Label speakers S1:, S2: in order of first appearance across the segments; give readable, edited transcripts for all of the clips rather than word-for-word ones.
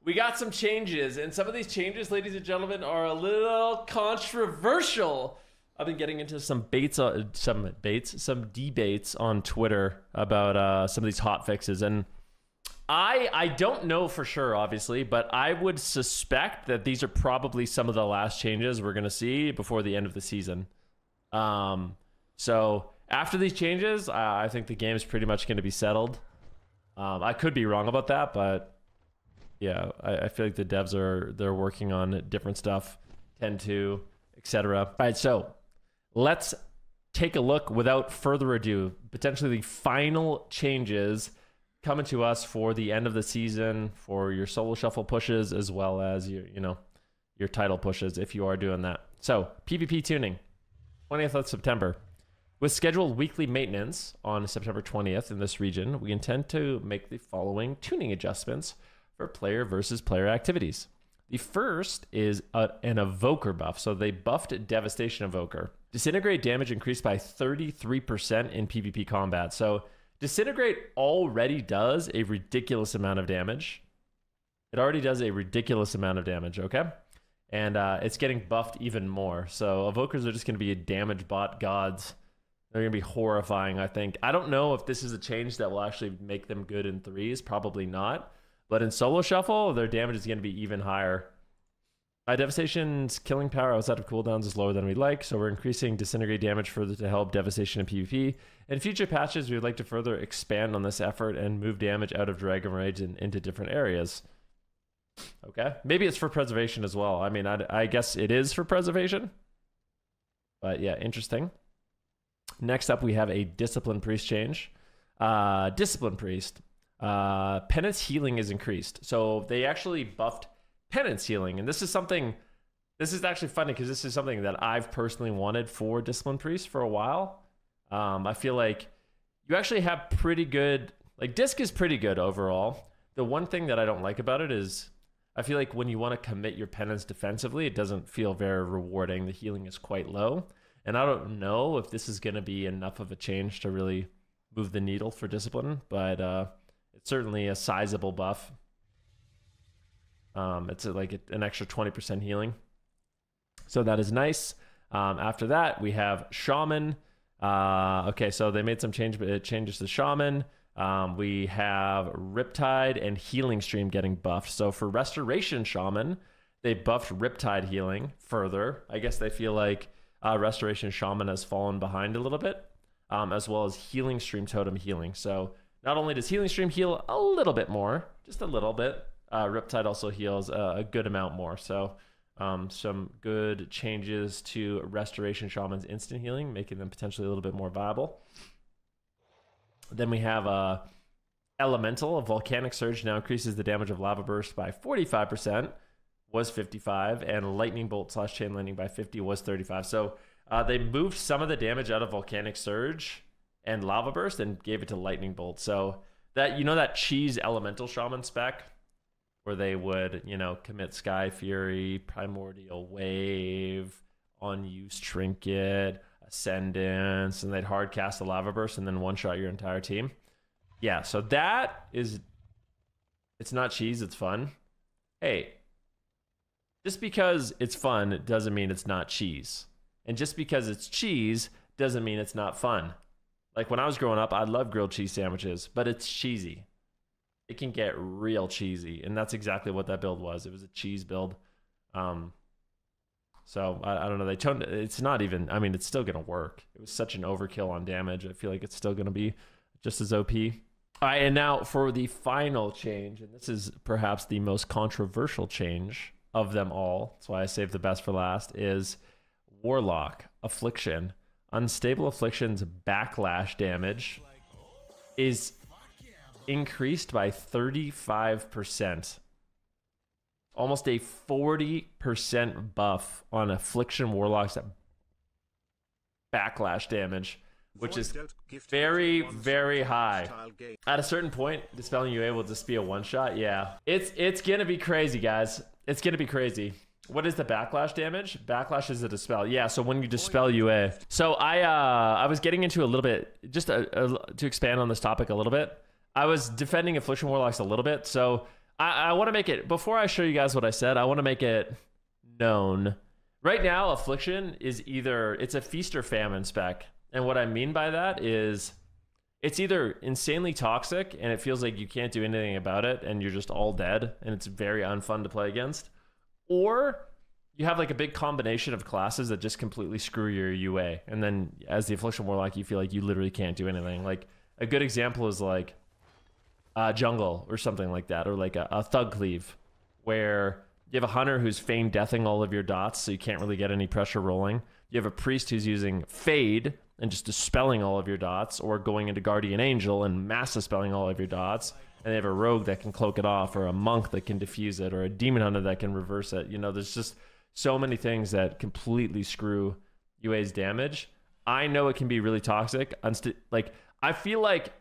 S1: we got some changes, and some of these changes, ladies and gentlemen, are a little controversial. I've been getting into some debates on Twitter about some of these hot fixes, and I don't know for sure, obviously, but I would suspect that these are probably some of the last changes we're going to see before the end of the season. So after these changes, I think the game is pretty much going to be settled. I could be wrong about that, but yeah, I feel like the devs they're working on different stuff, 10.2, etc. All right, so let's take a look without further ado. Potentially the final changes coming to us for the end of the season for your solo shuffle pushes, as well as your title pushes if you are doing that. So PvP tuning, 20th of September. With scheduled weekly maintenance on September 20th in this region, we intend to make the following tuning adjustments for player versus player activities. The first is an evoker buff. So they buffed Devastation Evoker. Disintegrate damage increased by 33% in PvP combat. So Disintegrate already does a ridiculous amount of damage. It already does a ridiculous amount of damage, okay? And it's getting buffed even more. So Evokers are just going to be damage bot gods. They're going to be horrifying, I think. I don't know if this is a change that will actually make them good in threes. Probably not. But in solo shuffle, their damage is going to be even higher. Devastation's killing power outside of cooldowns is lower than we'd like, so we're increasing Disintegrate damage further to help Devastation in PvP. In future patches, we would like to further expand on this effort and move damage out of Dragon Rage and into different areas. Okay, maybe it's for preservation as well. I mean, I guess it is for preservation. But yeah, interesting. Next up, we have a Discipline Priest change. Discipline Priest. Penance healing is increased. So they actually buffed penance healing, and this is actually funny because this is something that I've personally wanted for Discipline Priest for a while. I feel like you actually have pretty good, like disc is pretty good overall. The one thing that I don't like about it is I feel like when you want to commit your penance defensively, it doesn't feel very rewarding. The healing is quite low, and I don't know if this is going to be enough of a change to really move the needle for Discipline, but it's certainly a sizable buff. It's like an extra 20% healing. So that is nice. After that, we have Shaman. Okay, so they made some changes to Shaman. We have Riptide and Healing Stream getting buffed. So for Restoration Shaman, they buffed Riptide healing further. I guess they feel like Restoration Shaman has fallen behind a little bit, as well as Healing Stream Totem healing. So not only does Healing Stream heal a little bit more, just a little bit, Riptide also heals a good amount more. So some good changes to Restoration Shaman's instant healing, making them potentially a little bit more viable. Then we have Elemental. A Volcanic Surge now increases the damage of Lava Burst by 45%, was 55, and Lightning Bolt / Chain Lightning by 50 was 35. So they moved some of the damage out of Volcanic Surge and Lava Burst and gave it to Lightning Bolt. So that, that cheese Elemental Shaman spec, where they would, commit Sky Fury, Primordial Wave, Unused Trinket, Ascendance, and they'd hard cast a Lava Burst and then one-shot your entire team. Yeah, so that is... It's not cheese, it's fun. Hey, just because it's fun doesn't mean it's not cheese. And just because it's cheese doesn't mean it's not fun. Like when I was growing up, I loved grilled cheese sandwiches, but it's cheesy. It can get real cheesy, and that's exactly what that build was. It was a cheese build. So I don't know. They toned it's not even. I mean, it's still gonna work. It was such an overkill on damage. I feel like it's still gonna be just as OP. All right, and now for the final change, and this is perhaps the most controversial change of them all. That's why I saved the best for last. Is Warlock Affliction. Unstable Affliction's backlash damage is increased by 35%. Almost a 40% buff on Affliction Warlock's backlash damage, which is very, very high. At a certain point, dispelling UA will just be a one-shot. Yeah, it's gonna be crazy, guys. It's gonna be crazy. What is the backlash damage? Backlash is a dispel. Yeah, so when you dispel UA. So I was getting into a little bit, just to expand on this topic a little bit. I was defending Affliction Warlocks a little bit. So I want to make it, before I show you guys what I said, I want to make it known. Right now, Affliction is either, it's a feast or famine spec. And what I mean by that is it's either insanely toxic and it feels like you can't do anything about it and you're just all dead and it's very unfun to play against. Or you have like a big combination of classes that just completely screw your UA. And then as the Affliction Warlock, you feel like you literally can't do anything. Like a good example is like jungle or something like that, or like a thug cleave where you have a hunter who's feign deathing all of your dots so you can't really get any pressure rolling. You have a priest who's using fade and just dispelling all of your dots, or going into guardian angel and mass dispelling all of your dots. And they have a rogue that can cloak it off, or a monk that can diffuse it, or a demon hunter that can reverse it. You know, there's just so many things that completely screw UA's damage. I know it can be really toxic. Like, I feel like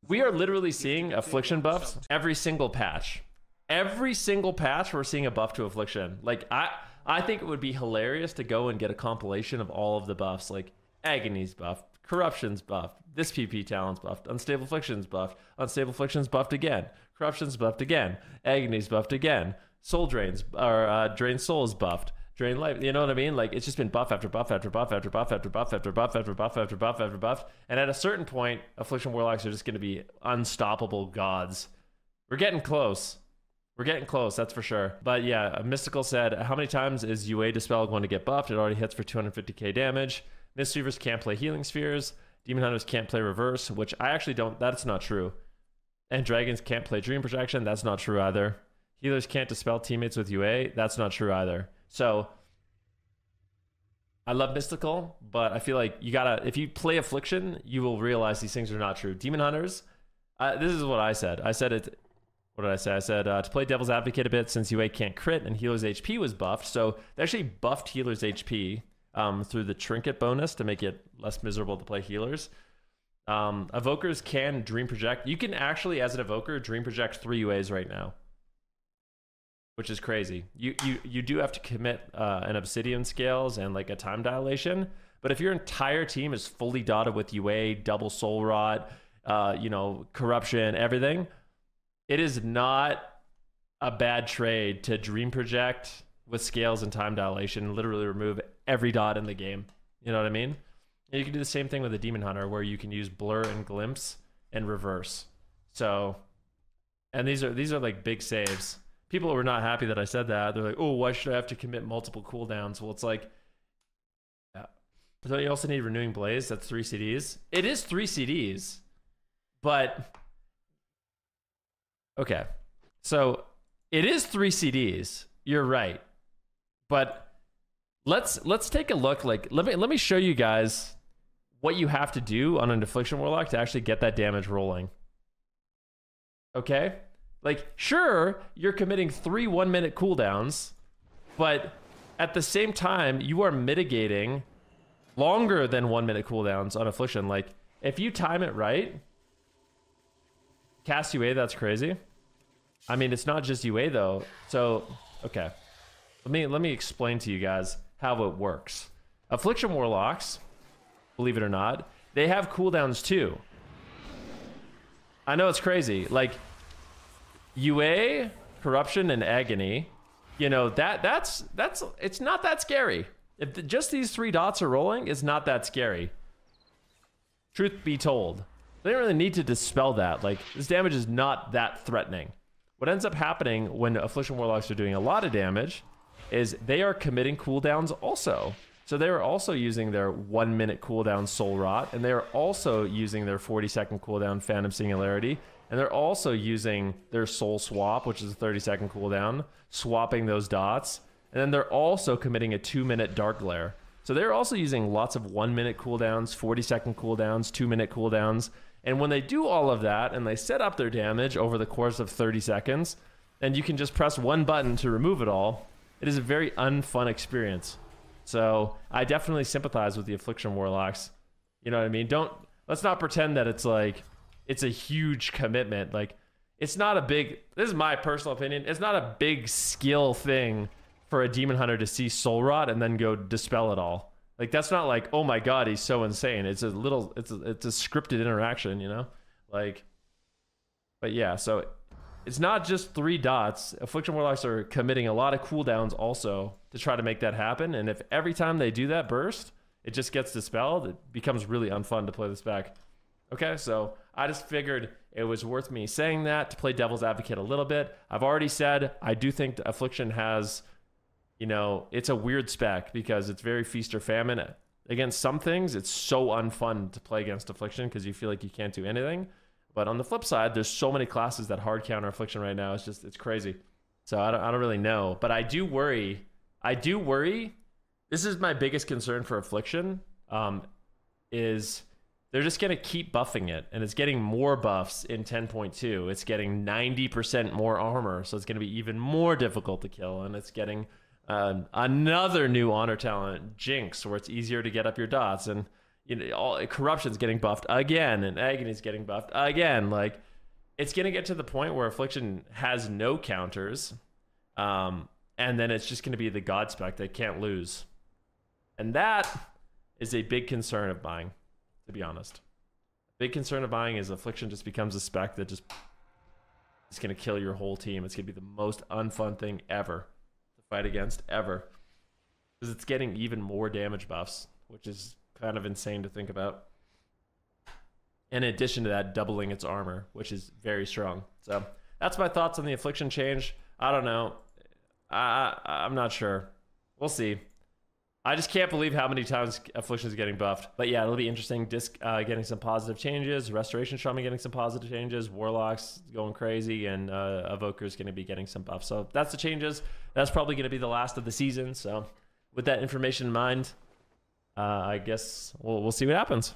S1: we are literally seeing Affliction buffs every single patch. Every single patch, we're seeing a buff to Affliction. Like, I think it would be hilarious to go and get a compilation of all of the buffs. Like, Agony's buffed, Corruption's buffed, this PP talent's buffed, Unstable Affliction's buffed, Unstable Affliction's buffed again, Corruption's buffed again, Agony's buffed again, Soul Drains, or Drain Soul's buffed, Drain Life, you know what I mean? Like, it's just been buff after buff after buff after buff after buff after buff after buff after buff after buff. And at a certain point, Affliction Warlocks are just going to be unstoppable gods. We're getting close. We're getting close, that's for sure. But yeah, Mystical said, how many times is UA Dispel going to get buffed? It already hits for 250k damage. Mistweavers can't play Healing Spheres. Demon Hunters can't play Reverse, which I actually don't, that's not true. And Dragons can't play Dream Projection, that's not true either. Healers can't dispel teammates with UA, that's not true either. So, I love Mystical, but I feel like you gotta, if you play Affliction, you will realize these things are not true. Demon Hunters, this is what I said. I said it, what did I say? I said to play Devil's Advocate a bit, since UA can't crit and Healer's HP was buffed. So, they actually buffed Healer's HP through the Trinket bonus to make it less miserable to play Healers. Evokers can Dream Project. You can actually, as an Evoker, Dream Project 3 UAs right now, which is crazy. You do have to commit an Obsidian Scales and like a time dilation, but if your entire team is fully dotted with UA, double Soul Rot, you know, Corruption, everything, it is not a bad trade to Dream Project with Scales and time dilation and literally remove every dot in the game. You know what I mean? And you can do the same thing with a Demon Hunter, where you can use Blur and Glimpse and Reverse. So, and these are like big saves. People were not happy that I said that. They're like, oh, why should I have to commit multiple cooldowns? Well, it's like, yeah. But you also need Renewing Blaze. That's 3 CDs. It is 3 CDs, but okay. So it is 3 CDs. You're right. But let's take a look. Like, let me show you guys what you have to do on an Affliction Warlock to actually get that damage rolling. Okay? Like, sure, you're committing 3 1-minute cooldowns, but at the same time, you are mitigating longer than 1-minute cooldowns on Affliction. Like, if you time it right, cast UA, that's crazy. I mean, it's not just UA though. So, okay. Let me explain to you guys how it works. Affliction Warlocks, believe it or not, they have cooldowns too. I know it's crazy. Like, UA, Corruption, and Agony, you know, that's it's not that scary. If just these 3 dots are rolling, it's not that scary. Truth be told. They don't really need to dispel that. Like, this damage is not that threatening. What ends up happening when Affliction Warlocks are doing a lot of damage is they are committing cooldowns also. So they are also using their 1-minute cooldown Soul Rot, and they are also using their 40-second cooldown Phantom Singularity, and they're also using their Soul Swap, which is a 30-second cooldown, swapping those dots, and then they're also committing a 2-minute Dark Glare. So they're also using lots of 1-minute cooldowns, 40-second cooldowns, 2-minute cooldowns, and when they do all of that, and they set up their damage over the course of 30 seconds, and you can just press one button to remove it all, it is a very unfun experience. So I definitely sympathize with the Affliction Warlocks. You know what I mean? Let's not pretend that it's like, it's a huge commitment. Like, it's not a big, this is my personal opinion, it's not a big skill thing for a Demon Hunter to see Soul Rot and then go dispel it all. Like, that's not like, oh my god, he's so insane. It's a little, it's a scripted interaction, you know? Like, but yeah, so it's not just 3 dots. Affliction Warlocks are committing a lot of cooldowns also to try to make that happen. And if every time they do that burst, it just gets dispelled, it becomes really unfun to play this back. Okay, so I just figured it was worth me saying that to play devil's advocate a little bit. I've already said I do think Affliction has, you know, it's a weird spec because it's very feast or famine. Against some things, it's so unfun to play against Affliction because you feel like you can't do anything. But on the flip side, there's so many classes that hard counter Affliction right now. It's crazy. So I don't really know. But I do worry. This is my biggest concern for Affliction, is they're just going to keep buffing it. And it's getting more buffs in 10.2. It's getting 90% more armor. So it's going to be even more difficult to kill. And it's getting another new honor talent, Jinx, where it's easier to get up your dots. And you know, corruption's getting buffed again, and agony's getting buffed again. Like, it's gonna get to the point where Affliction has no counters, and then it's just gonna be the God spec they can't lose, and that is a big concern of buying. To be honest, big concern of buying is Affliction just becomes a spec that just is gonna kill your whole team. It's gonna be the most unfun thing ever to fight against ever, because it's getting even more damage buffs, which is kind of insane to think about. In addition to that, doubling its armor, which is very strong. So that's my thoughts on the Affliction change. I don't know. I'm not sure. We'll see. I just can't believe how many times Affliction is getting buffed. But yeah, it'll be interesting. Disc getting some positive changes. Restoration Shaman getting some positive changes. Warlocks going crazy. And Evoker's going to be getting some buffs. So that's the changes. That's probably going to be the last of the season. So with that information in mind, I guess we'll see what happens.